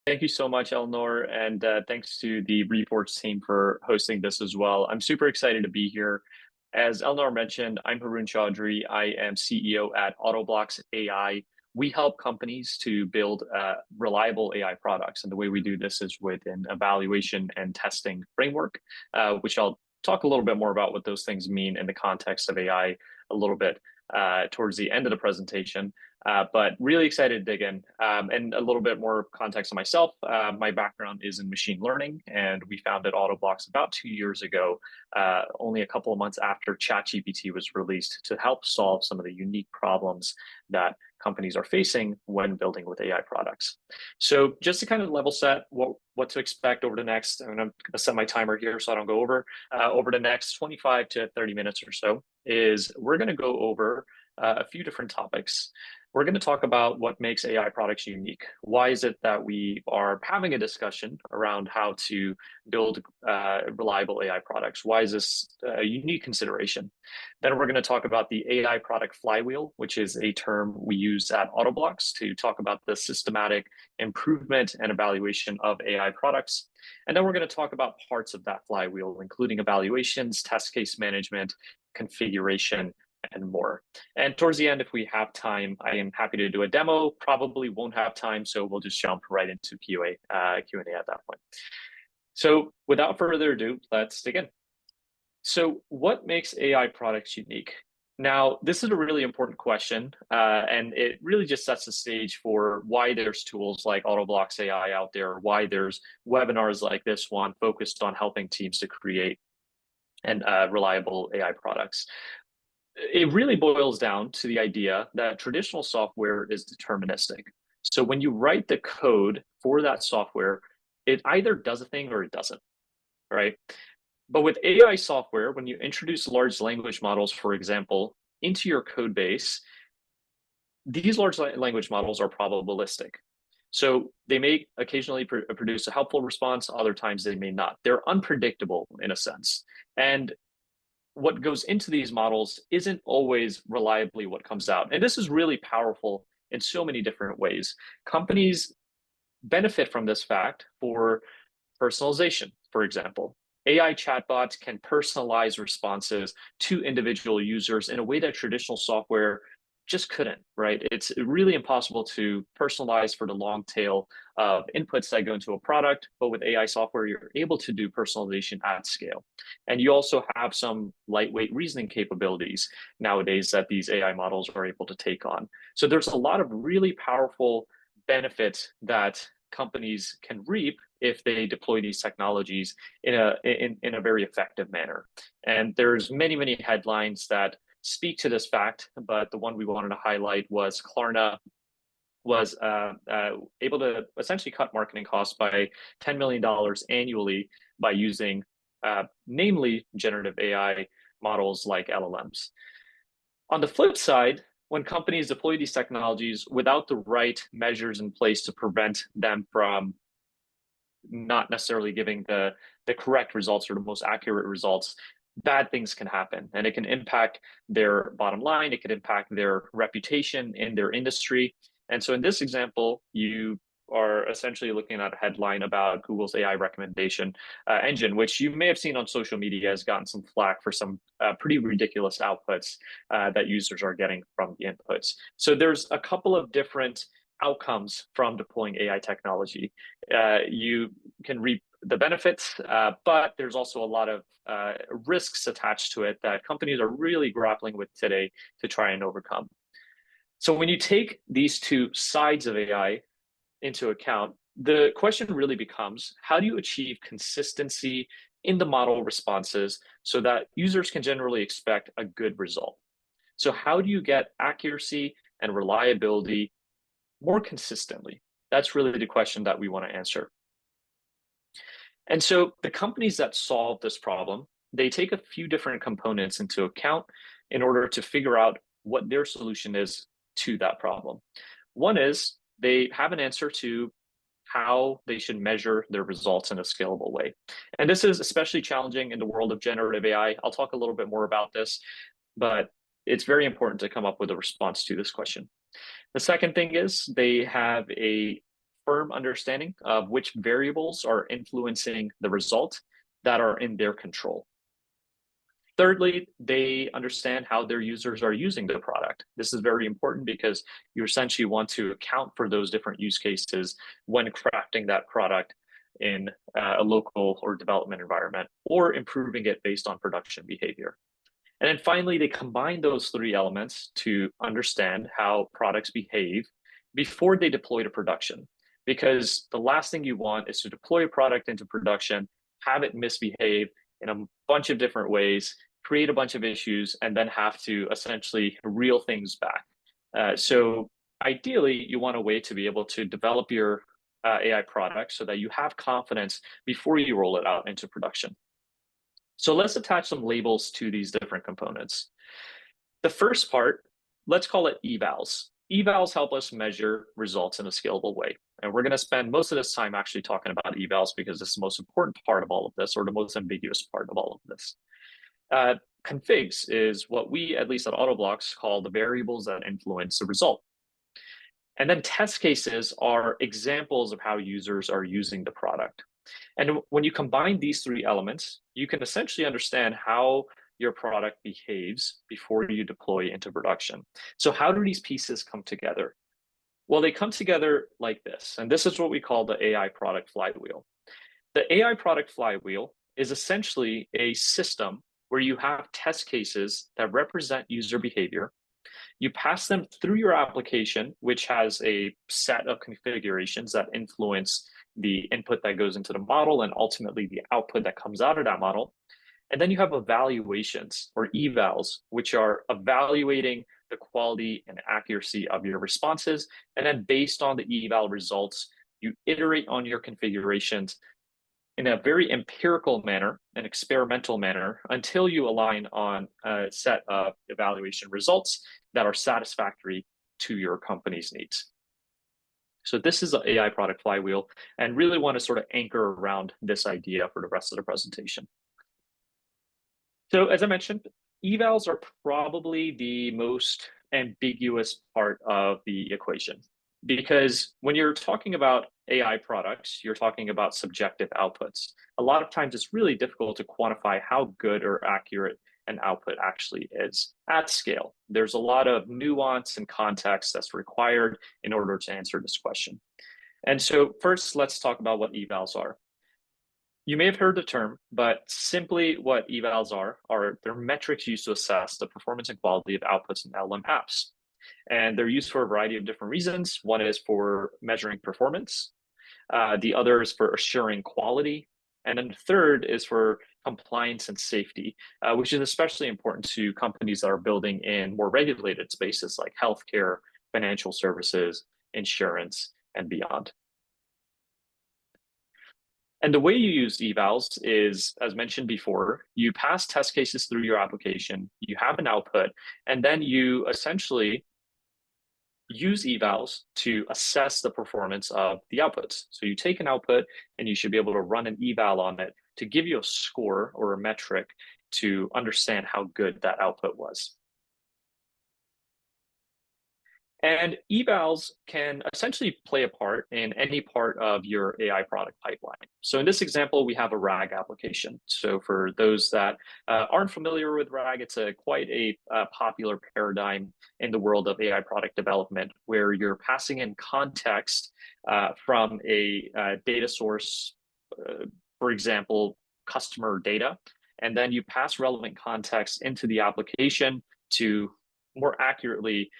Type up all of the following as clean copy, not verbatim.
Thank you so much, Eleanor, and thanks to the Reports team for hosting this as well. I'm super excited to be here. As Eleanor mentioned, I'm Haroon Choudery. I am CEO at Autoblocks AI. We help companies to build reliable AI products, and the way we do this is with an evaluation and testing framework, which I'll talk a little bit more about what those things mean in the context of AI a little bit towards the end of the presentation. But really excited to dig in. And a little bit more context on myself. My background is in machine learning, and we founded Autoblocks about 2 years ago, only a couple of months after ChatGPT was released, to help solve some of the unique problems that companies are facing when building with AI products. So just to kind of level set what to expect over the next, and I'm going to set my timer here so I don't go over the next 25 to 30 minutes or so, is we're going to go over a few different topics. We're going to talk about what makes AI products unique. Why is it that we are having a discussion around how to build reliable AI products? Why is this a unique consideration? Then we're going to talk about the AI Product Flywheel, which is a term we use at Autoblocks to talk about the systematic improvement and evaluation of AI products. And then we're going to talk about parts of that flywheel, including evaluations, test case management, configuration, and more. And towards the end, if we have time, I am happy to do a demo. Probably won't have time, so we'll just jump right into Q&A at that point. So without further ado, let's dig in. So what makes AI products unique? Now, this is a really important question, and it really just sets the stage for why there's tools like Autoblocks AI out there, why there's webinars like this one focused on helping teams to create and reliable AI products. It really boils down to the idea that traditional software is deterministic. So when you write the code for that software, it either does a thing or it doesn't, right? But with AI software, when you introduce large language models, for example, into your code base, these large language models are probabilistic. So they may occasionally produce a helpful response, other times they may not. They're unpredictable in a sense. And what goes into these models isn't always reliably what comes out. And this is really powerful in so many different ways. Companies benefit from this fact for personalization, for example. AI chatbots can personalize responses to individual users in a way that traditional software just couldn't, right? It's really impossible to personalize for the long tail of inputs that go into a product, but with AI software, you're able to do personalization at scale. And you also have some lightweight reasoning capabilities nowadays that these AI models are able to take on. So there's a lot of really powerful benefits that companies can reap if they deploy these technologies in a very effective manner. And there's many headlines that speak to this fact, but the one we wanted to highlight was Klarna was able to essentially cut marketing costs by $10 million annually by using namely generative AI models like LLMs. On the flip side, when companies deploy these technologies without the right measures in place to prevent them from not necessarily giving the correct results or the most accurate results, bad things can happen, and it can impact their bottom line. It could impact their reputation in their industry. And so in this example, you are essentially looking at a headline about Google's AI recommendation engine, which you may have seen on social media has gotten some flack for some pretty ridiculous outputs that users are getting from the inputs. So there's a couple of different outcomes from deploying AI technology. You can reap the benefits, but there's also a lot of risks attached to it that companies are really grappling with today to try and overcome. So when you take these two sides of AI into account, the question really becomes, how do you achieve consistency in the model responses so that users can generally expect a good result? So how do you get accuracy and reliability more consistently? That's really the question that we want to answer. And so the companies that solve this problem, they take a few different components into account in order to figure out what their solution is to that problem. One is they have an answer to how they should measure their results in a scalable way. And this is especially challenging in the world of generative AI. I'll talk a little bit more about this, but it's very important to come up with a response to this question. The second thing is they have a firm understanding of which variables are influencing the result that are in their control. Thirdly, they understand how their users are using the product. This is very important because you essentially want to account for those different use cases when crafting that product in a local or development environment or improving it based on production behavior. And then finally, they combine those three elements to understand how products behave before they deploy to production. Because the last thing you want is to deploy a product into production, have it misbehave in a bunch of different ways, create a bunch of issues, and then have to essentially reel things back. So ideally, you want a way to be able to develop your AI product so that you have confidence before you roll it out into production. So let's attach some labels to these different components. The first part, let's call it evals. Evals help us measure results in a scalable way. And we're going to spend most of this time actually talking about evals because it's the most important part of all of this, or the most ambiguous part of all of this. Configs is what we, at least at Autoblocks, call the variables that influence the result. And then test cases are examples of how users are using the product. And when you combine these three elements, you can essentially understand how your product behaves before you deploy into production. So how do these pieces come together? Well, they come together like this, and this is what we call the AI Product Flywheel. The AI Product Flywheel is essentially a system where you have test cases that represent user behavior. You pass them through your application, which has a set of configurations that influence the input that goes into the model and ultimately the output that comes out of that model. And then you have evaluations or evals, which are evaluating the quality and accuracy of your responses. And then based on the eval results, you iterate on your configurations in a very empirical manner, an experimental manner, until you align on a set of evaluation results that are satisfactory to your company's needs. So this is an AI Product Flywheel, and really want to sort of anchor around this idea for the rest of the presentation. So as I mentioned, evals are probably the most ambiguous part of the equation, because when you're talking about AI products, you're talking about subjective outputs. A lot of times it's really difficult to quantify how good or accurate an output actually is at scale. There's a lot of nuance and context that's required in order to answer this question. And so first, let's talk about what evals are. You may have heard the term, but simply what evals are they're metrics used to assess the performance and quality of outputs in LLM apps. And they're used for a variety of different reasons. One is for measuring performance. The other is for assuring quality. And then the third is for compliance and safety, which is especially important to companies that are building in more regulated spaces like healthcare, financial services, insurance, and beyond. And the way you use evals is, as mentioned before, you pass test cases through your application, you have an output, and then you essentially use evals to assess the performance of the outputs. So you take an output and you should be able to run an eval on it to give you a score or a metric to understand how good that output was. And evals can essentially play a part in any part of your AI product pipeline. So in this example, we have a RAG application. So for those that aren't familiar with RAG, it's quite a popular paradigm in the world of AI product development, where you're passing in context from a data source, for example, customer data, and then you pass relevant context into the application to more accurately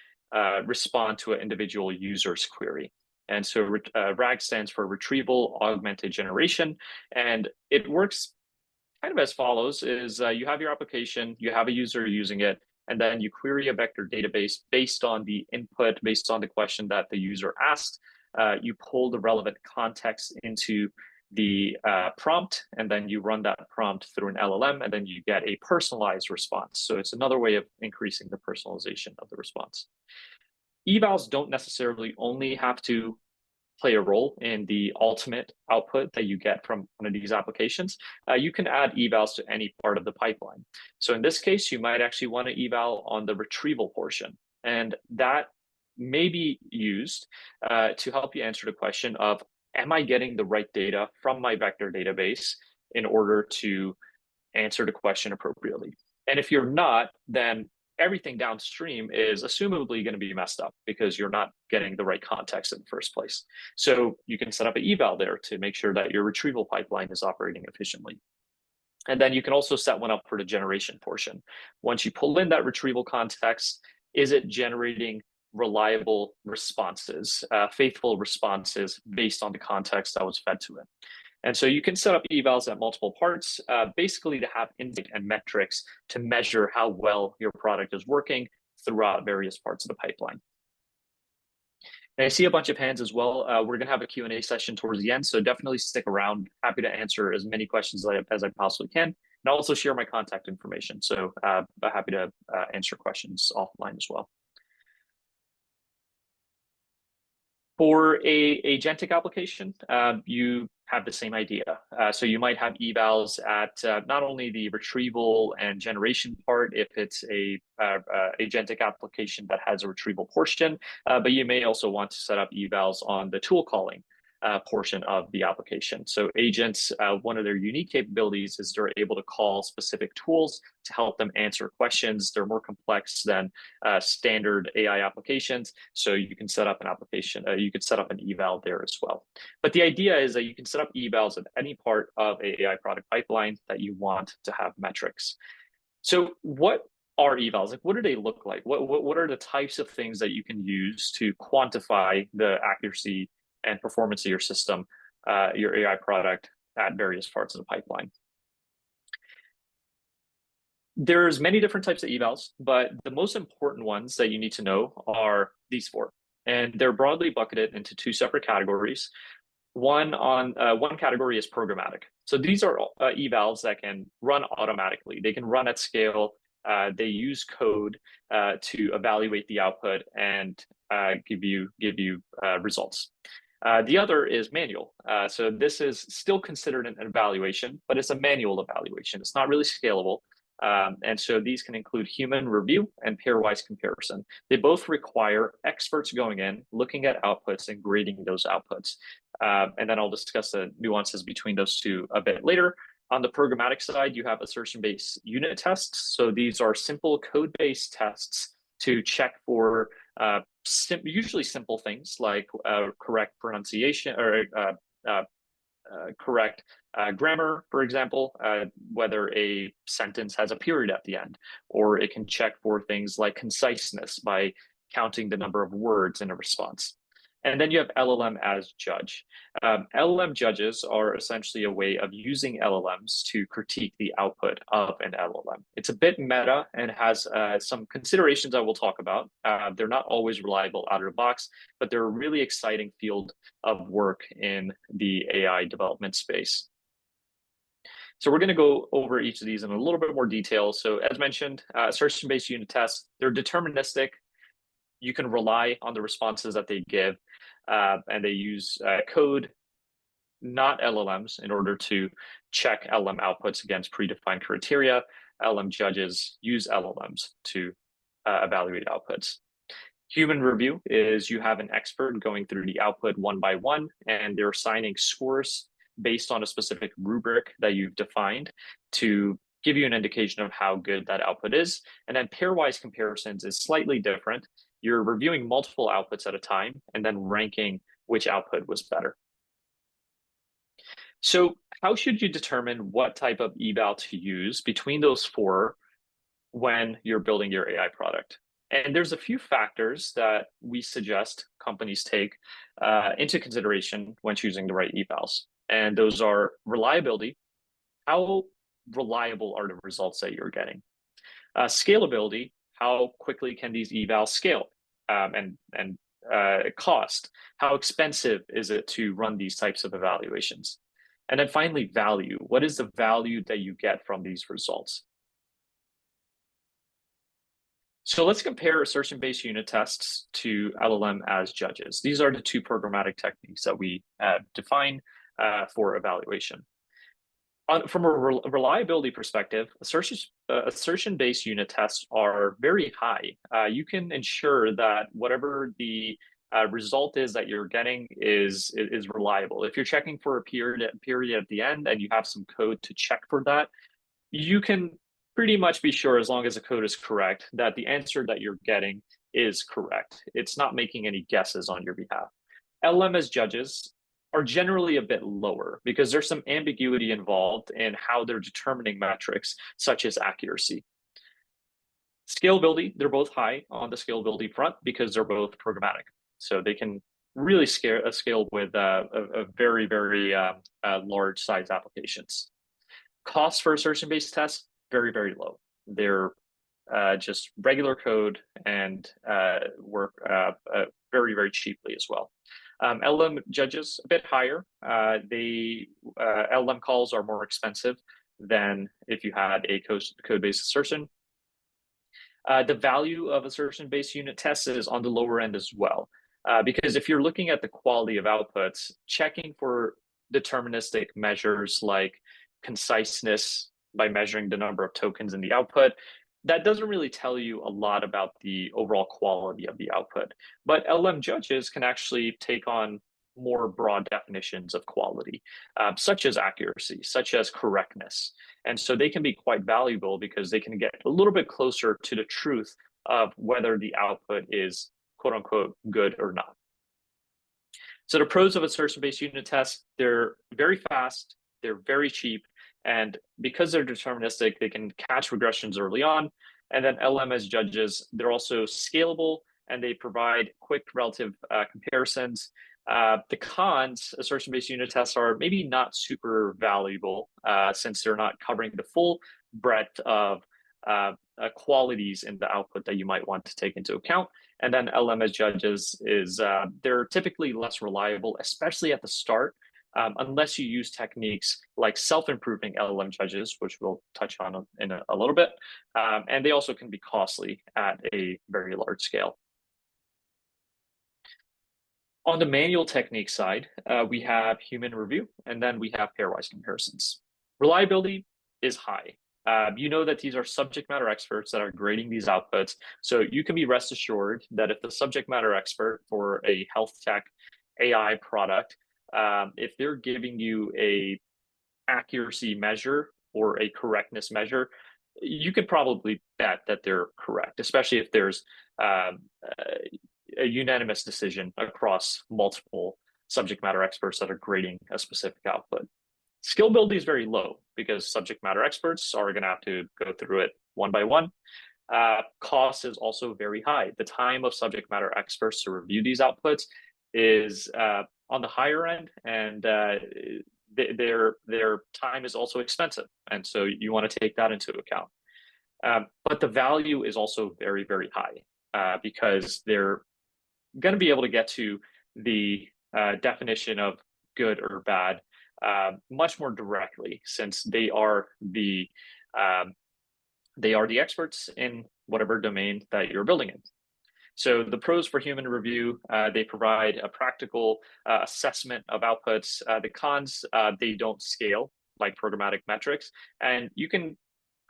respond to an individual user's query. And so RAG stands for Retrieval Augmented Generation. And it works kind of as follows: is you have your application, you have a user using it, and then you query a vector database based on the input, based on the question that the user asked. You pull the relevant context into the prompt, and then you run that prompt through an LLM, and then you get a personalized response. So it's another way of increasing the personalization of the response. Evals don't necessarily only have to play a role in the ultimate output that you get from one of these applications. You can add evals to any part of the pipeline. So in this case, you might actually want to eval on the retrieval portion. And that may be used to help you answer the question of, am I getting the right data from my vector database in order to answer the question appropriately? And if you're not, then everything downstream is assumably going to be messed up because you're not getting the right context in the first place. So you can set up an eval there to make sure that your retrieval pipeline is operating efficiently. And then you can also set one up for the generation portion. Once you pull in that retrieval context, is it generating reliable responses, faithful responses based on the context that was fed to it? And so you can set up evals at multiple parts, basically to have insight and metrics to measure how well your product is working throughout various parts of the pipeline. And I see a bunch of hands as well. We're going to have a Q&A session towards the end, so definitely stick around. Happy to answer as many questions as I possibly can, and I'll also share my contact information. So happy to answer questions offline as well. For a agentic application, you have the same idea. So you might have evals at not only the retrieval and generation part, if it's a agentic application that has a retrieval portion, but you may also want to set up evals on the tool calling portion of the application. So agents, one of their unique capabilities is they're able to call specific tools to help them answer questions. They're more complex than standard AI applications. So you can set up an application, you could set up an eval there as well. But the idea is that you can set up evals at any part of an AI product pipeline that you want to have metrics. So what are evals? Like, what do they look like? What are the types of things that you can use to quantify the accuracy and performance of your system, your AI product at various parts of the pipeline? There's many different types of evals, but the most important ones that you need to know are these four. And they're broadly bucketed into two separate categories. One category is programmatic. So these are evals that can run automatically. They can run at scale. They use code to evaluate the output and give you results. The other is manual. So this is still considered an evaluation, but it's a manual evaluation. It's not really scalable. And so these can include human review and pairwise comparison. They both require experts going in, looking at outputs and grading those outputs. And then I'll discuss the nuances between those two a bit later. On the programmatic side, you have assertion-based unit tests. So these are simple code-based tests to check for usually simple things like correct pronunciation or correct grammar, for example, whether a sentence has a period at the end, or it can check for things like conciseness by counting the number of words in a response. And then you have LLM as judge. LLM judges are essentially a way of using LLMs to critique the output of an LLM. It's a bit meta and has some considerations I will talk about. They're not always reliable out of the box, but they're a really exciting field of work in the AI development space. So we're going to go over each of these in a little bit more detail. So as mentioned, assertion-based unit tests, they're deterministic. You can rely on the responses that they give, and they use code, not LLMs, in order to check LLM outputs against predefined criteria. LLM judges use LLMs to evaluate outputs. Human review is you have an expert going through the output one by one, and they're assigning scores based on a specific rubric that you've defined to give you an indication of how good that output is. And then pairwise comparisons is slightly different. You're reviewing multiple outputs at a time and then ranking which output was better. So how should you determine what type of eval to use between those four when you're building your AI product? And there's a few factors that we suggest companies take into consideration when choosing the right evals. And those are reliability. How reliable are the results that you're getting? Scalability. How quickly can these evals scale? And cost. How expensive is it to run these types of evaluations? And then finally, value. What is the value that you get from these results? So let's compare assertion-based unit tests to LLM as judges. These are the two programmatic techniques that we define for evaluation. From a reliability perspective, assertion-based unit tests are very high. You can ensure that whatever the result is that you're getting is reliable. If you're checking for a period at the end and you have some code to check for that, you can pretty much be sure, as long as the code is correct, that the answer that you're getting is correct. It's not making any guesses on your behalf. LMS judges are generally a bit lower because there's some ambiguity involved in how they're determining metrics, such as accuracy. Scalability, they're both high on the scalability front because they're both programmatic. So they can really scale with a very, very large size applications. Costs for assertion-based tests, very, very low. They're just regular code and work very, very cheaply as well. LLM judges a bit higher. LLM calls are more expensive than if you had a code-based assertion. The value of assertion-based unit tests is on the lower end as well, because if you're looking at the quality of outputs, checking for deterministic measures like conciseness by measuring the number of tokens in the output, that doesn't really tell you a lot about the overall quality of the output. But LM judges can actually take on more broad definitions of quality, such as accuracy, such as correctness. And so they can be quite valuable because they can get a little bit closer to the truth of whether the output is quote unquote good or not. So the pros of assertion-based unit tests, they're very fast, they're very cheap, and because they're deterministic, they can catch regressions early on. And then LMS judges, they're also scalable and they provide quick relative comparisons. The cons, assertion-based unit tests are maybe not super valuable since they're not covering the full breadth of qualities in the output that you might want to take into account. And then LMS judges they're typically less reliable, especially at the start, unless you use techniques like self-improving LLM judges, which we'll touch on in a little bit. And they also can be costly at a very large scale. On the manual technique side, we have human review, and then we have pairwise comparisons. Reliability is high. You know that these are subject matter experts that are grading these outputs. So you can be rest assured that if the subject matter expert for a health tech AI product, if they're giving you a accuracy measure or a correctness measure, you could probably bet that they're correct, especially if there's a unanimous decision across multiple subject matter experts that are grading a specific output. Scalability is very low because subject matter experts are going to have to go through it one by one. Cost is also very high. The time of subject matter experts to review these outputs is on the higher end, and their time is also expensive, and so you want to take that into account. But the value is also very, very high because they're going to be able to get to the definition of good or bad much more directly, since they are the experts in whatever domain that you're building in. So the pros for human review, they provide a practical assessment of outputs. The cons, they don't scale like programmatic metrics, and you can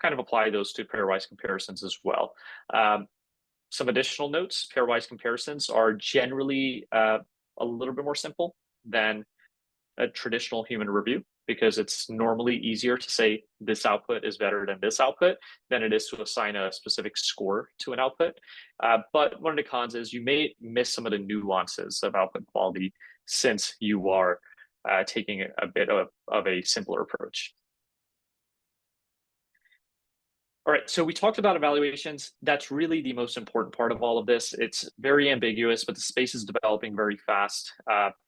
kind of apply those to pairwise comparisons as well. Some additional notes: pairwise comparisons are generally a little bit more simple than a traditional human review, because it's normally easier to say this output is better than this output than it is to assign a specific score to an output. But one of the cons is you may miss some of the nuances of output quality since you are taking a bit of a simpler approach. All right, so we talked about evaluations. That's really the most important part of all of this. It's very ambiguous, but the space is developing very fast.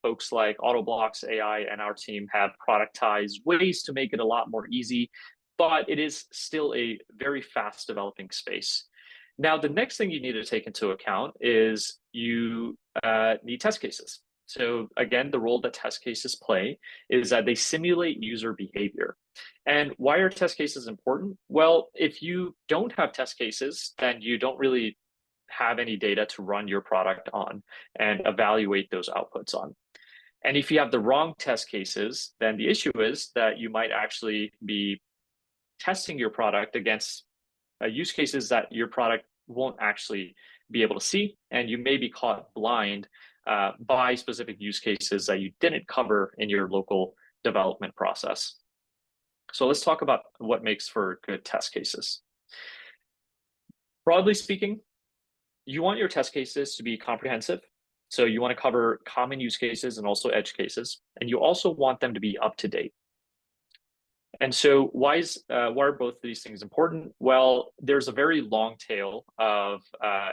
Folks like Autoblocks AI and our team have productized ways to make it a lot more easy, but it is still a very fast developing space. Now, the next thing you need to take into account is you need test cases. So again, the role that test cases play is that they simulate user behavior. And why are test cases important? Well, if you don't have test cases, then you don't really have any data to run your product on and evaluate those outputs on. And if you have the wrong test cases, then the issue is that you might actually be testing your product against use cases that your product won't actually be able to see, and you may be caught blind by specific use cases that you didn't cover in your local development process. So let's talk about what makes for good test cases. Broadly speaking, you want your test cases to be comprehensive. So you want to cover common use cases and also edge cases, and you also want them to be up to date. And so why are both of these things important? Well, there's a very long tail of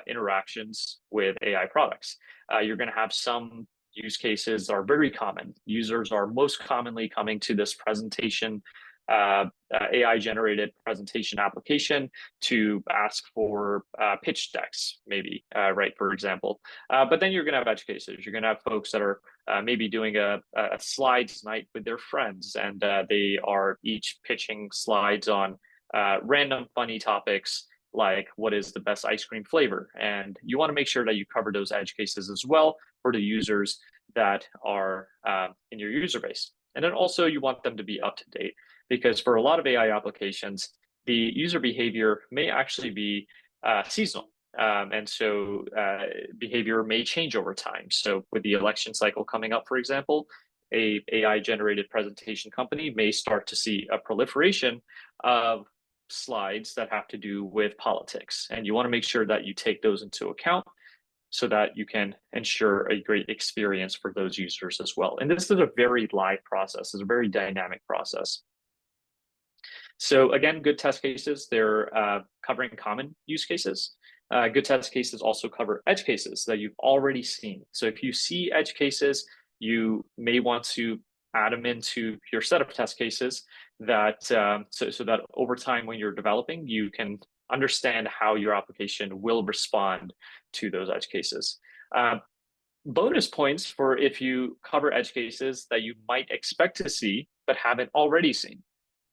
interactions with AI products. You're going to have some use cases that are very common. Users are most commonly coming to this presentation, AI generated presentation application to ask for pitch decks, maybe, right, for example. But then you're going to have edge cases. You're going to have folks that are maybe doing a slides night with their friends, and they are each pitching slides on random funny topics like what is the best ice cream flavor. And you want to make sure that you cover those edge cases as well for the users that are in your user base. And then also you want them to be up to date, because for a lot of AI applications, the user behavior may actually be seasonal. And so behavior may change over time. So with the election cycle coming up, for example, a AI generated presentation company may start to see a proliferation of slides that have to do with politics. And you want to make sure that you take those into account so that you can ensure a great experience for those users as well. And this is a very live process. It's a very dynamic process. So again, good test cases, they're covering common use cases. Good test cases also cover edge cases that you've already seen. So if you see edge cases, you may want to add them into your set of test cases that so that over time when you're developing, you can understand how your application will respond to those edge cases. Bonus points for if you cover edge cases that you might expect to see but haven't already seen.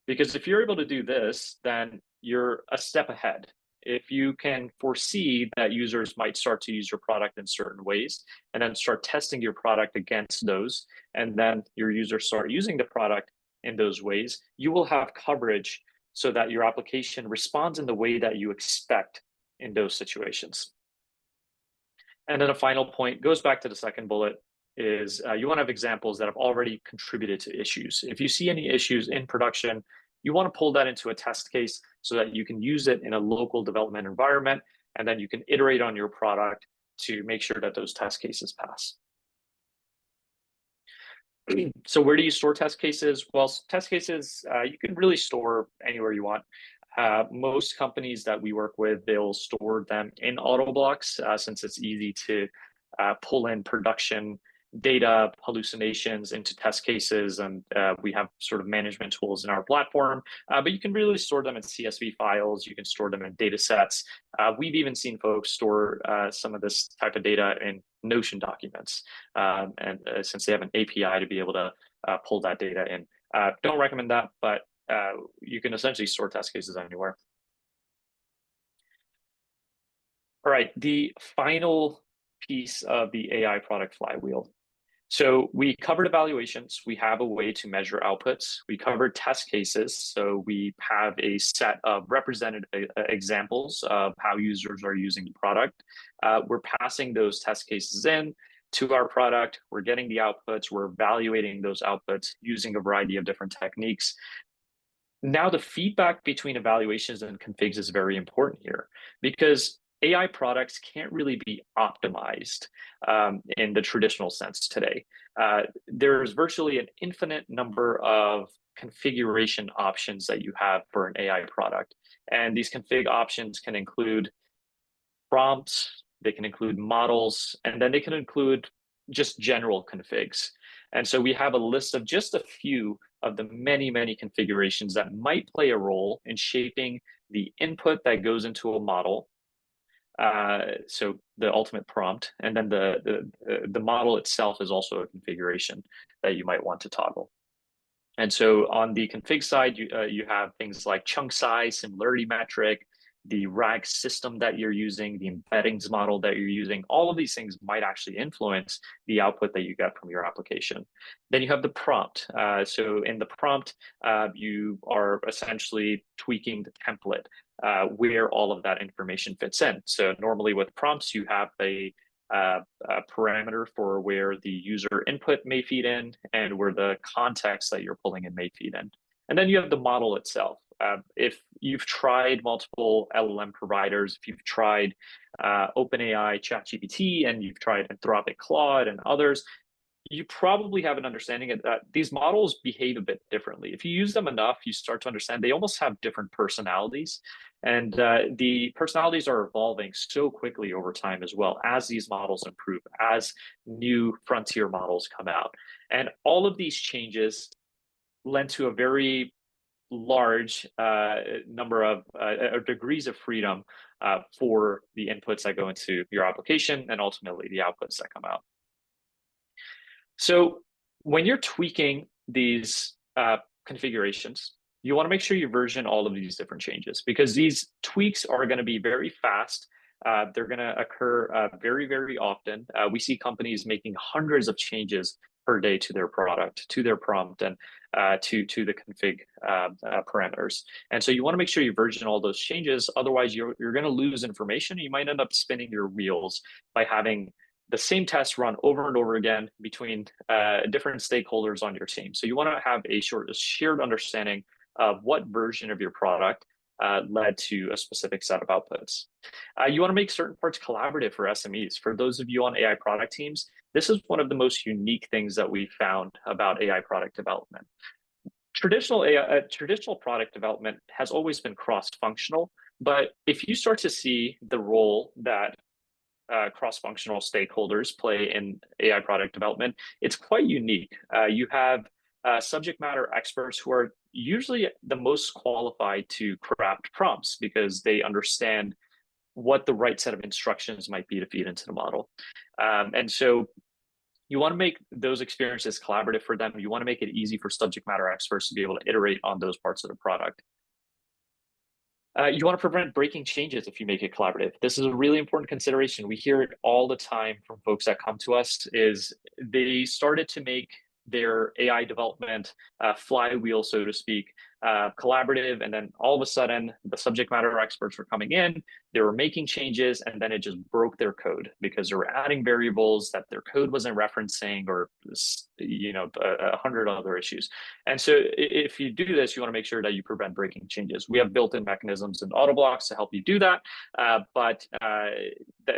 Because if you're able to do this, then you're a step ahead. If you can foresee that users might start to use your product in certain ways, and then start testing your product against those, and then your users start using the product in those ways, you will have coverage so that your application responds in the way that you expect in those situations. And then a final point goes back to the second bullet, is you want to have examples that have already contributed to issues. If you see any issues in production, you want to pull that into a test case so that you can use it in a local development environment, and then you can iterate on your product to make sure that those test cases pass. So where do you store test cases? Well, test cases, you can really store anywhere you want. Most companies that we work with, they'll store them in Autoblocks since it's easy to pull in production data hallucinations into test cases, and we have sort of management tools in our platform, but you can really store them in CSV files. You can store them in data sets. We've even seen folks store some of this type of data in Notion documents, and since they have an API to be able to pull that data in. Don't recommend that, but you can essentially store test cases anywhere. All right, the final piece of the AI product flywheel. So we covered evaluations. We have a way to measure outputs. We covered test cases. So we have a set of representative examples of how users are using the product. We're passing those test cases in to our product. We're getting the outputs. We're evaluating those outputs using a variety of different techniques. Now, the feedback between evaluations and configs is very important here, because AI products can't really be optimized in the traditional sense today. There's virtually an infinite number of configuration options that you have for an AI product. And these config options can include prompts, they can include models, and then they can include just general configs. And so we have a list of just a few of the many, many configurations that might play a role in shaping the input that goes into a model. So the ultimate prompt, and then the model itself is also a configuration that you might want to toggle. And so on the config side, you have things like chunk size, similarity metric, the RAG system that you're using, the embeddings model that you're using. All of these things might actually influence the output that you get from your application. Then you have the prompt. So in the prompt, you are essentially tweaking the template where all of that information fits in. So normally with prompts, you have a parameter for where the user input may feed in and where the context that you're pulling in may feed in. And then you have the model itself. If you've tried multiple LLM providers, if you've tried OpenAI, ChatGPT, and you've tried Anthropic Claude and others, you probably have an understanding of that these models behave a bit differently. If you use them enough, you start to understand they almost have different personalities. And the personalities are evolving so quickly over time as well as these models improve, as new frontier models come out. And all of these changes lend to a very large number of degrees of freedom for the inputs that go into your application and ultimately the outputs that come out. So when you're tweaking these configurations, you want to make sure you version all of these different changes because these tweaks are going to be very fast. They're going to occur very, very often. We see companies making hundreds of changes per day to their product, to their prompt, and to the config parameters. And so you want to make sure you version all those changes. Otherwise, you're going to lose information. You might end up spinning your wheels by having the same test run over and over again between different stakeholders on your team. So you want to have a shared understanding of what version of your product led to a specific set of outputs. You want to make certain parts collaborative for SMEs. For those of you on AI product teams, this is one of the most unique things that we found about AI product development. Traditional product development has always been cross-functional, but if you start to see the role that cross-functional stakeholders play in AI product development, it's quite unique. You have subject matter experts who are usually the most qualified to craft prompts because they understand what the right set of instructions might be to feed into the model. And so you want to make those experiences collaborative for them. You want to make it easy for subject matter experts to be able to iterate on those parts of the product. You want to prevent breaking changes if you make it collaborative. This is a really important consideration. We hear it all the time from folks that come to us is they started to make their AI development flywheel, so to speak, collaborative. And then all of a sudden, the subject matter experts were coming in, they were making changes, and then it just broke their code because they were adding variables that their code wasn't referencing or, you know, 100 other issues. And so if you do this, you want to make sure that you prevent breaking changes. We have built-in mechanisms in Autoblocks to help you do that. But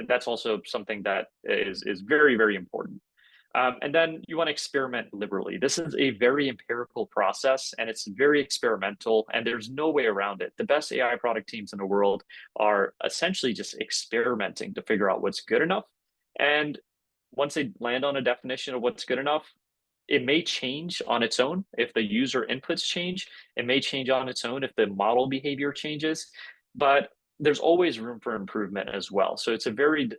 that's also something that is very, very important. And then you want to experiment liberally. This is a very empirical process and it's very experimental and there's no way around it. The best AI product teams in the world are essentially just experimenting to figure out what's good enough. And once they land on a definition of what's good enough, it may change on its own if the user inputs change. It may change on its own if the model behavior changes. But there's always room for improvement as well. So it's a very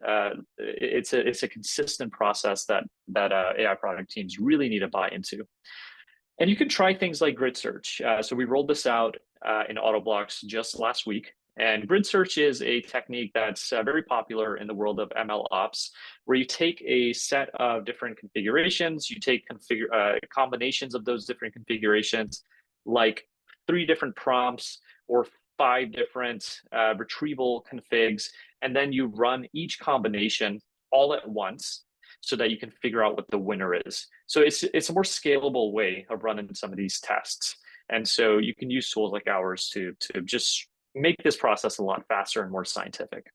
it's a consistent process that AI product teams really need to buy into. And you can try things like grid search. So we rolled this out in Autoblocks just last week. And grid search is a technique that's very popular in the world of ML ops, where you take a set of different configurations, you take combinations of those different configurations, like 3 different prompts or 5 different retrieval configs, and then you run each combination all at once so that you can figure out what the winner is. So it's a more scalable way of running some of these tests. And so you can use tools like ours to just make this process a lot faster and more scientific.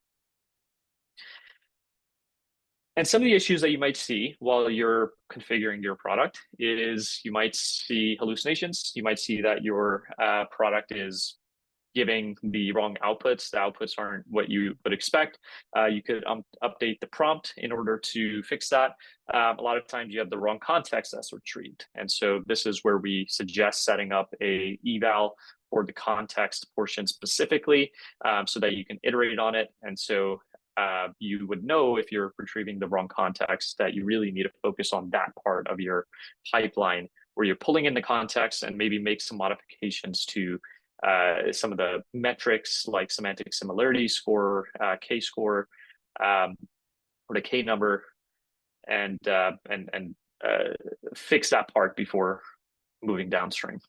And some of the issues that you might see while you're configuring your product is you might see hallucinations. You might see that your product is giving the wrong outputs. The outputs aren't what you would expect. You could update the prompt in order to fix that. A lot of times you have the wrong context that's retrieved. And so this is where we suggest setting up a eval for the context portion specifically so that you can iterate on it. And so you would know if you're retrieving the wrong context that you really need to focus on that part of your pipeline where you're pulling in the context and maybe make some modifications to some of the metrics like semantic similarity score, K-score, or the K number, and fix that part before moving downstream.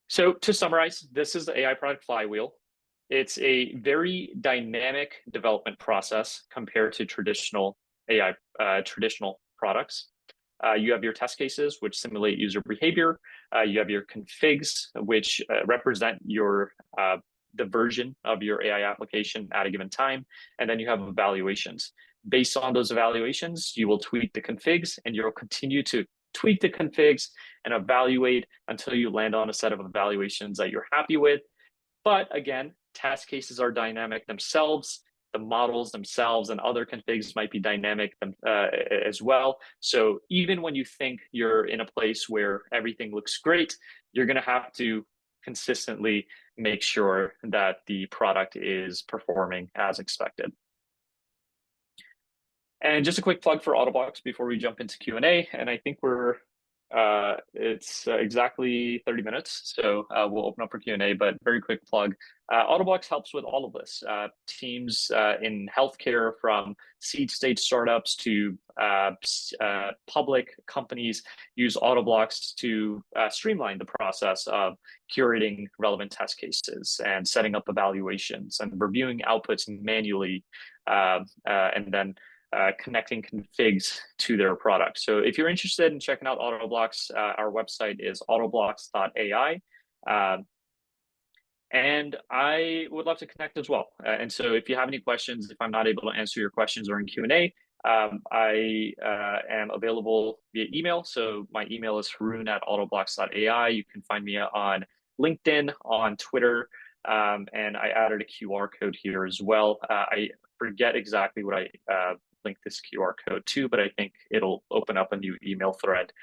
So to summarize, this is the AI Product Flywheel. It's a very dynamic development process compared to traditional AI traditional products. You have your test cases, which simulate user behavior. You have your configs, which represent your the version of your AI application at a given time. And then you have evaluations. Based on those evaluations, you will tweak the configs, and you'll continue to tweak the configs and evaluate until you land on a set of evaluations that you're happy with. But again, test cases are dynamic themselves. The models themselves and other configs might be dynamic as well. So even when you think you're in a place where everything looks great, you're going to have to consistently make sure that the product is performing as expected. And just a quick plug for Autoblocks before we jump into Q&A. And I think it's exactly 30 minutes, so we'll open up for Q&A, but very quick plug. Autoblocks helps with all of this. Teams in healthcare, from seed stage startups to public companies, use Autoblocks to streamline the process of curating relevant test cases and setting up evaluations and reviewing outputs manually, and then connecting configs to their product. So if you're interested in checking out Autoblocks, our website is autoblocks.ai. And I would love to connect as well. And so if you have any questions, if I'm not able to answer your questions during Q&A, I am available via email. So my email is haroon@autoblocks.ai. You can find me on LinkedIn, on Twitter, and I added a QR code here as well. I forget exactly what I link this QR code to, but I think it'll open up a new email thread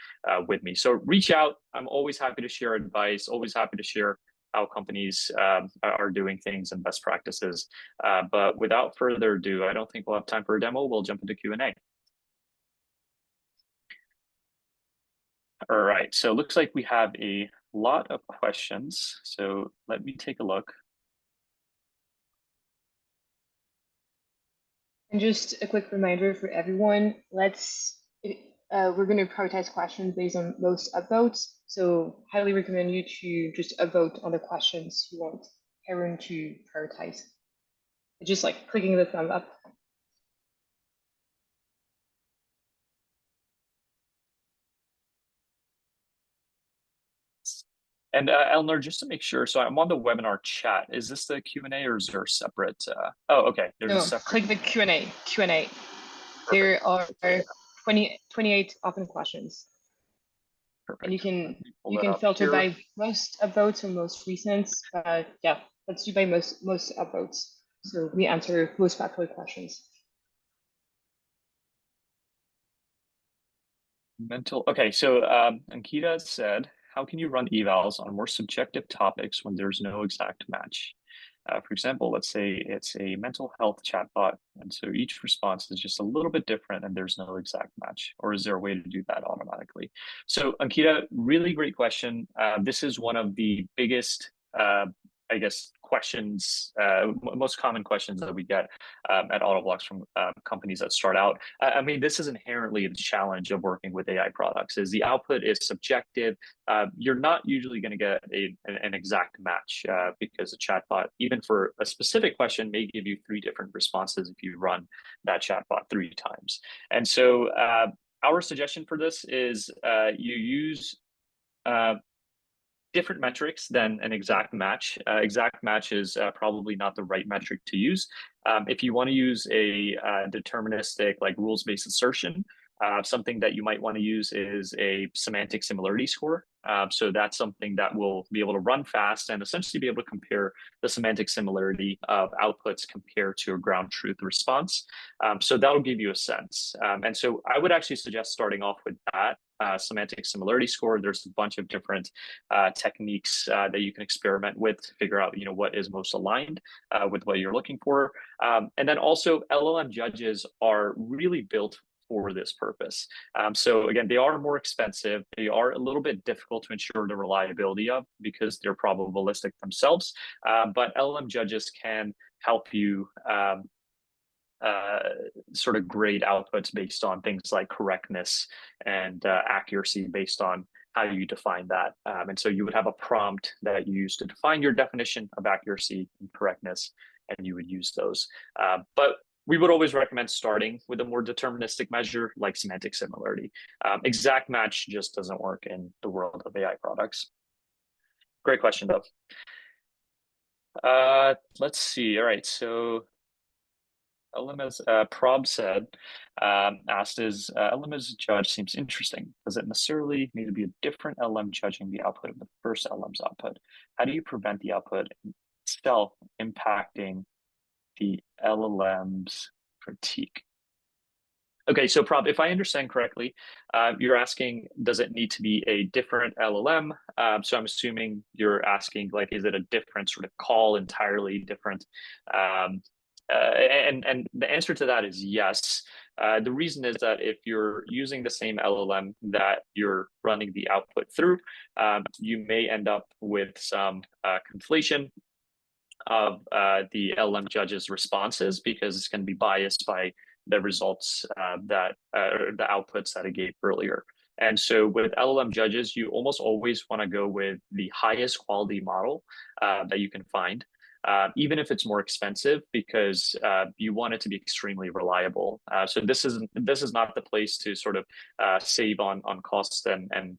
with me. So reach out. I'm always happy to share advice, always happy to share how companies are doing things and best practices. But without further ado, I don't think we'll have time for a demo. We'll jump into Q&A. All right, so it looks like we have a lot of questions. So let me take a look. And just a quick reminder for everyone, we're going to prioritize questions based on most upvotes. So highly recommend you to just upvote on the questions you want Haroon to prioritize. Just like clicking the thumb up. And Eleanor, just to make sure, so I'm on the webinar chat. Is this the Q&A or is there a separate? Oh, okay. There's a separate. Click the Q&A. Q&A. There are 28 open questions. Perfect. And you can filter by most upvotes or most recent. Yeah, let's do by most upvotes. So we answer most popular questions. Okay, so Ankita said, how can you run evals on more subjective topics when there's no exact match? For example, let's say it's a mental health chatbot, and so each response is just a little bit different and there's no exact match. Or is there a way to do that automatically? So Ankita, really great question. This is one of the biggest, I guess, questions, most common questions that we get at Autoblocks from companies that start out. I mean, this is inherently the challenge of working with AI products, is the output is subjective. You're not usually going to get an exact match because a chatbot, even for a specific question, may give you 3 different responses if you run that chatbot 3 times. And so our suggestion for this is you use different metrics than an exact match. Exact match is probably not the right metric to use. If you want to use a deterministic, like rules-based assertion, something that you might want to use is a semantic similarity score. So that's something that will be able to run fast and essentially be able to compare the semantic similarity of outputs compared to a ground truth response. So that'll give you a sense. And so I would actually suggest starting off with that semantic similarity score. There's a bunch of different techniques that you can experiment with to figure out, what is most aligned with what you're looking for. And then also LLM judges are really built for this purpose. So again, they are more expensive. They are a little bit difficult to ensure the reliability of because they're probabilistic themselves. But LLM judges can help you sort of grade outputs based on things like correctness and accuracy based on how you define that. And so you would have a prompt that you use to define your definition of accuracy and correctness, and you would use those. But we would always recommend starting with a more deterministic measure like semantic similarity. Exact match just doesn't work in the world of AI products. Great question, though. Let's see. All right, so LM Prob said, asked, is LM as a judge seems interesting. Does it necessarily need to be a different LM judging the output of the first LM's output? How do you prevent the output itself impacting the LLM's critique? Okay, so Prob, if I understand correctly, you're asking, does it need to be a different LLM? So I'm assuming you're asking, like, is it a different sort of call, entirely different? And the answer to that is yes. The reason is that if you're using the same LLM that you're running the output through, you may end up with some conflation of the LLM judge's responses because it's going to be biased by the results that the outputs that it gave earlier. And so with LLM judges, you almost always want to go with the highest quality model that you can find, even if it's more expensive, because you want it to be extremely reliable. So this is not the place to sort of save on costs and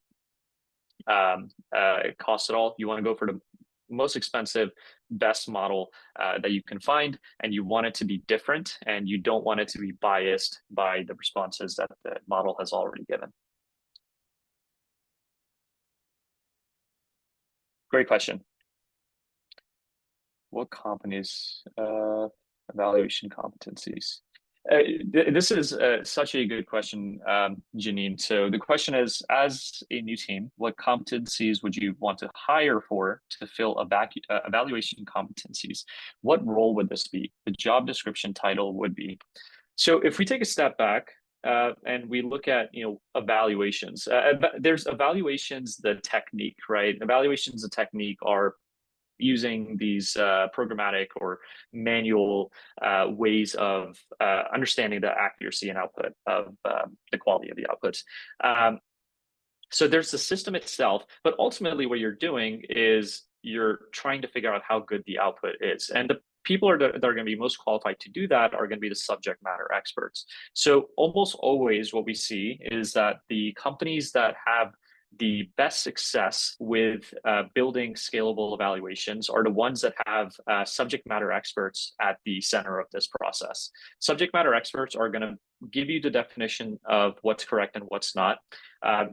costs at all. You want to go for the most expensive, best model that you can find, and you want it to be different, and you don't want it to be biased by the responses that the model has already given. Great question. What companies evaluation competencies? This is such a good question, Janine. So the question is, as a new team, what competencies would you want to hire for to fill evaluation competencies? What role would this be? The job description title would be. So if we take a step back and we look at evaluations, there's evaluations, the technique, right? Evaluations, the technique are using these programmatic or manual ways of understanding the accuracy and output of the quality of the outputs. So there's the system itself, but ultimately what you're doing is you're trying to figure out how good the output is. And the people that are going to be most qualified to do that are going to be the subject matter experts. So almost always what we see is that the companies that have the best success with building scalable evaluations are the ones that have subject matter experts at the center of this process. Subject matter experts are going to give you the definition of what's correct and what's not.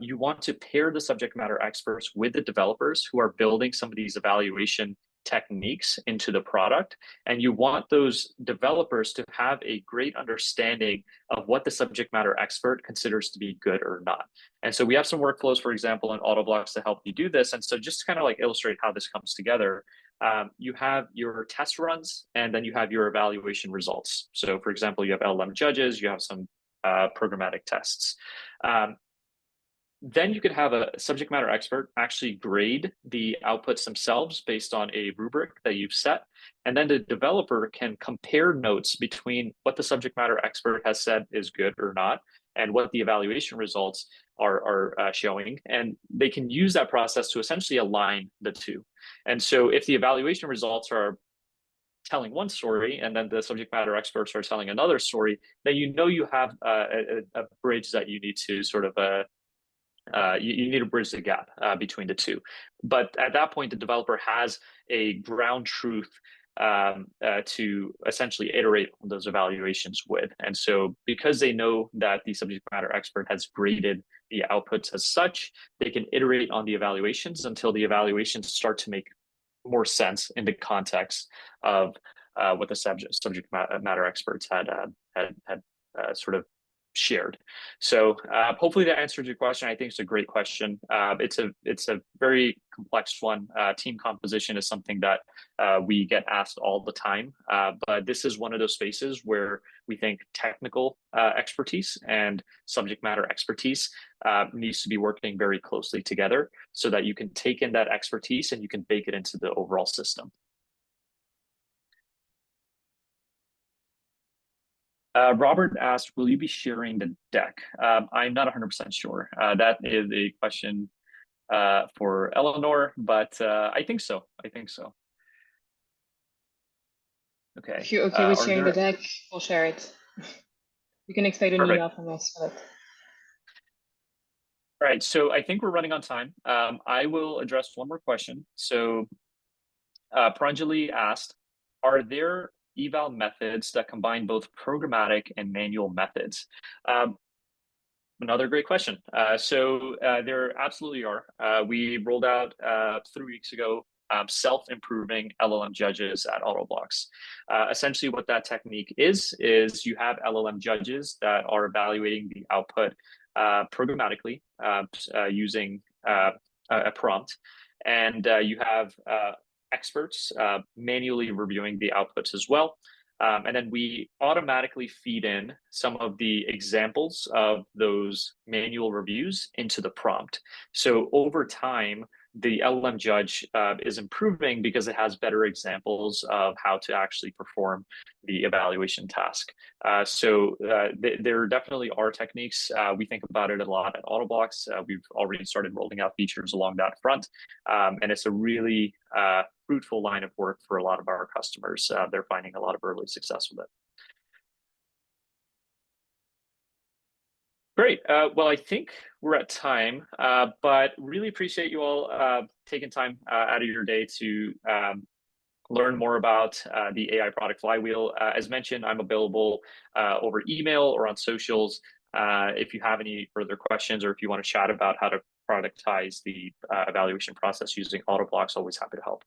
You want to pair the subject matter experts with the developers who are building some of these evaluation techniques into the product, and you want those developers to have a great understanding of what the subject matter expert considers to be good or not. And so we have some workflows, for example, in Autoblocks to help you do this. And so just to kind of like illustrate how this comes together, you have your test runs, and then you have your evaluation results. So for example, you have LLM judges, you have some programmatic tests. Then you could have a subject matter expert actually grade the outputs themselves based on a rubric that you've set. And then the developer can compare notes between what the subject matter expert has said is good or not, and what the evaluation results are showing. And they can use that process to essentially align the two. And so if the evaluation results are telling one story and then the subject matter experts are telling another story, then you have a bridge that you need to sort of you need to bridge the gap between the two. But at that point, the developer has a ground truth to essentially iterate on those evaluations with. And so because they know that the subject matter expert has graded the outputs as such, they can iterate on the evaluations until the evaluations start to make more sense in the context of what the subject matter experts had sort of shared. So hopefully that answered your question. I think it's a great question. It's a very complex one. Team composition is something that we get asked all the time, but this is one of those spaces where we think technical expertise and subject matter expertise needs to be working very closely together so that you can take in that expertise and you can bake it into the overall system. Robert asked, will you be sharing the deck? I'm not 100% sure. That is a question for Eleanor, but I think so. I think so. Okay. If you're okay with sharing the deck, we'll share it. You can expect an email from us for that. All right, so I think we're running on time. I will address one more question. So Pranjali asked, are there eval methods that combine both programmatic and manual methods? Another great question. So there absolutely are. We rolled out 3 weeks ago self-improving LLM judges at Autoblocks. Essentially what that technique is you have LLM judges that are evaluating the output programmatically using a prompt. And you have experts manually reviewing the outputs as well. And then we automatically feed in some of the examples of those manual reviews into the prompt. So over time, the LLM judge is improving because it has better examples of how to actually perform the evaluation task. So there definitely are techniques. We think about it a lot at Autoblocks. We've already started rolling out features along that front. And it's a really fruitful line of work for a lot of our customers. They're finding a lot of early success with it. Great. Well, I think we're at time, but really appreciate you all taking time out of your day to learn more about the AI Product Flywheel. As mentioned, I'm available over email or on socials. If you have any further questions or if you want to chat about how to productize the evaluation process using Autoblocks, always happy to help.